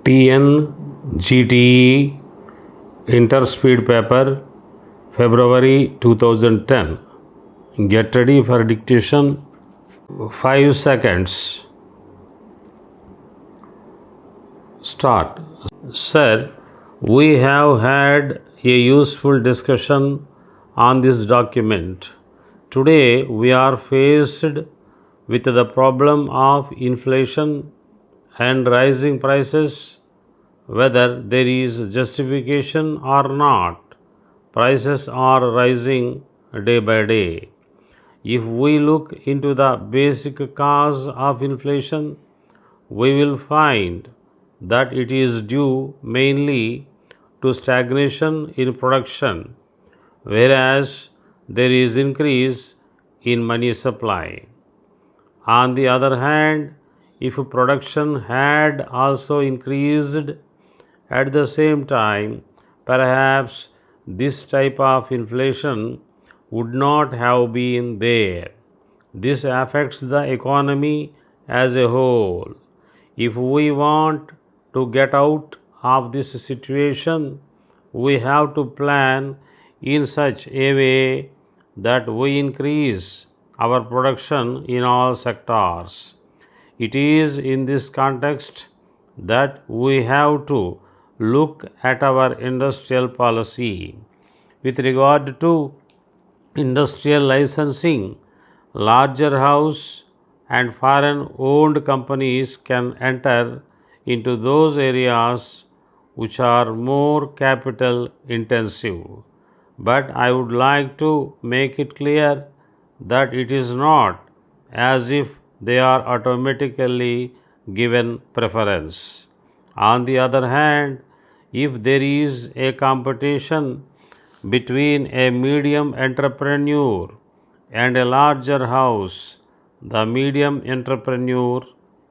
TNGTE Interspeed Paper, February 2010. Get ready for dictation. 5 seconds. Start. Sir, we have had a useful discussion on this document. Today we are faced with the problem of inflation and rising prices. Whether there is justification or not, prices are rising day by day. If we look into the basic cause of inflation, we will find that it is due mainly to stagnation in production, whereas there is increase in money supply. On the other hand, if production had also increased at the same time, perhaps this type of inflation would not have been there. This affects the economy as a whole. If we want to get out of this situation, we have to plan in such a way that we increase our production in all sectors. It is in this context that we have to look at our industrial policy. With regard to industrial licensing, larger house and foreign owned companies can enter into those areas which are more capital intensive. But I would like to make it clear that it is not as if they are automatically given preference. On the other hand, if there is a competition between a medium entrepreneur and a larger house, the medium entrepreneur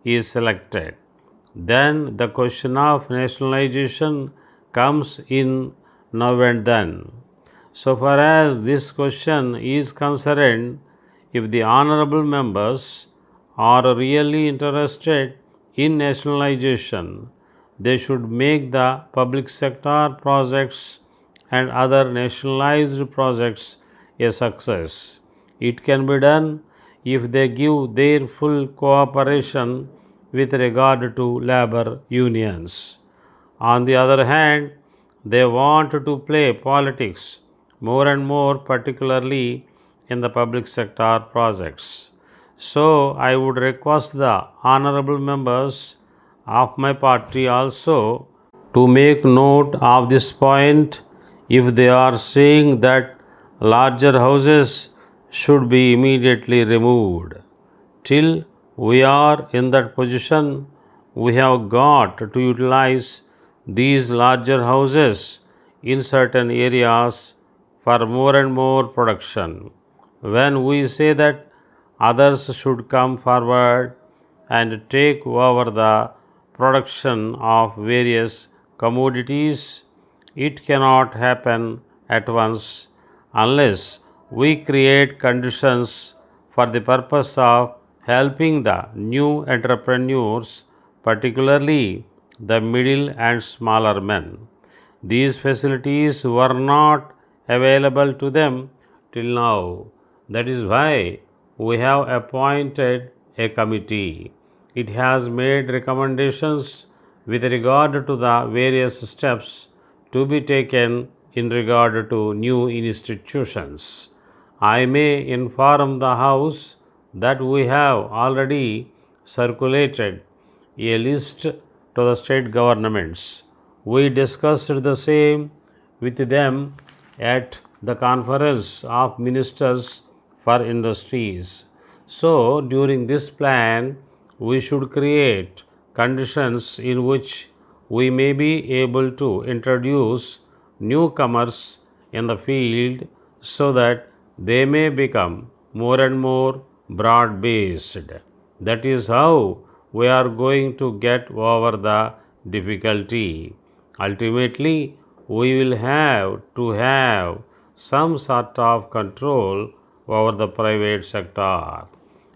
is selected. Then the question of nationalization comes in now and then. So far as this question is concerned, if the honorable members are really interested in nationalization, they should make the public sector projects and other nationalized projects a success. It can be done if they give their full cooperation with regard to labor unions. On the other hand, they want to play politics more and more, particularly in the public sector projects. So, I would request the honorable members of my party also to make note of this point if they are saying that larger houses should be immediately removed. Till we are in that position, we have got to utilize these larger houses in certain areas for more and more production. When we say that others should come forward and take over the production of various commodities, it cannot happen at once unless we create conditions for the purpose of helping the new entrepreneurs, particularly the middle and smaller men. These facilities were not available to them till now. That is why we have appointed a committee. It has made recommendations with regard to the various steps to be taken in regard to new institutions. I may inform the House that we have already circulated a list to the state governments. We discussed the same with them at the Conference of Ministers for Industries. So, during this plan, we should create conditions in which we may be able to introduce newcomers in the field so that they may become more and more broad based. That is how we are going to get over the difficulty. Ultimately, we will have to have some sort of control over the private sector.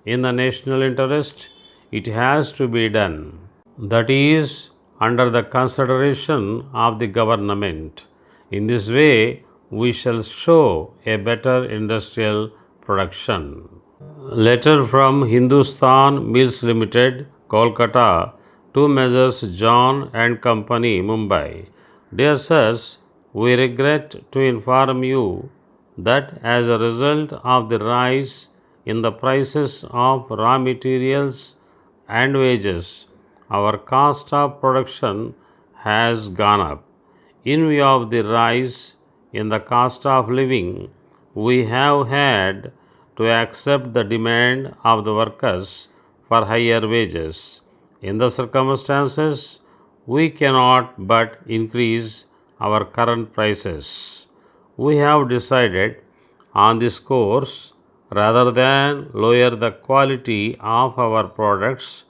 In the national interest, it has to be done. That is, under the consideration of the government. In this way, we shall show a better industrial production. Letter from Hindustan Mills Limited, Kolkata, to Messrs. John and Company, Mumbai. Dear sirs, we regret to inform you that as a result of the rise in the prices of raw materials and wages, our cost of production has gone up. In view of the rise in the cost of living, we have had to accept the demand of the workers for higher wages. In the circumstances, we cannot but increase our current prices. We have decided on this course rather than lower the quality of our products,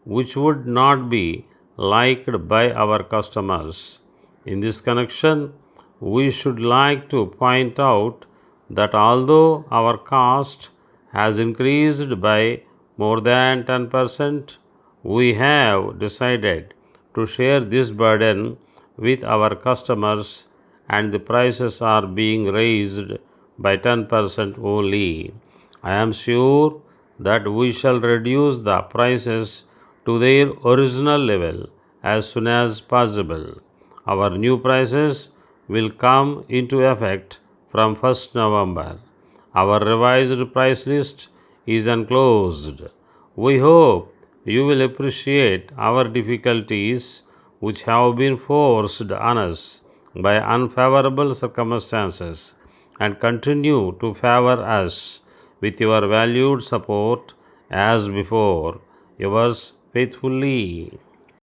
which would not be liked by our customers. In this connection, we should like to point out that although our cost has increased by more than 10%, we have decided to share this burden with our customers and the prices are being raised by 10% only. I am sure that we shall reduce the prices to their original level as soon as possible. Our new prices will come into effect from 1st November. Our revised price list is enclosed. We hope you will appreciate our difficulties which have been forced on us by unfavorable circumstances and continue to favor us with your valued support as before. Yours faithfully.